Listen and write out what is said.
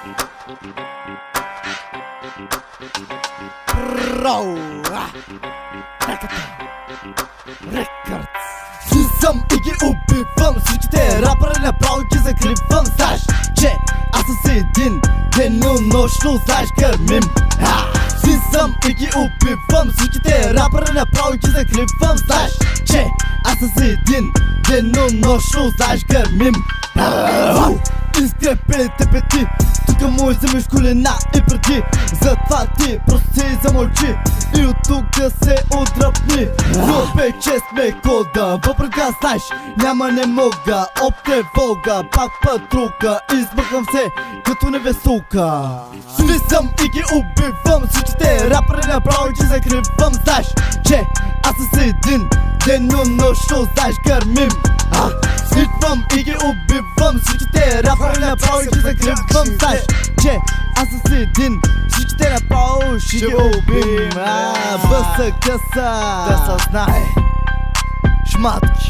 Си съм и ги убивам всичките рапъри, направо ги закривам. Знаеш, че аз съм един денонощно, знаеш, кърмим. Си съм и ги убивам всичките рапъри, направо ги закривам. Знаеш, че аз съм един денонощно, знаеш, кърмим. Изкрепените пети, тука му вземеш колена и преди. Затова ти просто си замълчи и от тука се отдръпни. Но вече сме кода, въпреки знаеш, няма не мога. Об тревога, пак патрука, измъквам се като невесулка. Слизам и ги убивам всичките рапъри, направо ги закривам. Знаеш, че аз съм един денонощно, знаеш, кърмим. Идвам и ги убивам всичките рапъри, направо ги закривам. Знаеш, че аз съм един, всичките направо ще ги убим. Бъса къса, да се знае, шматки.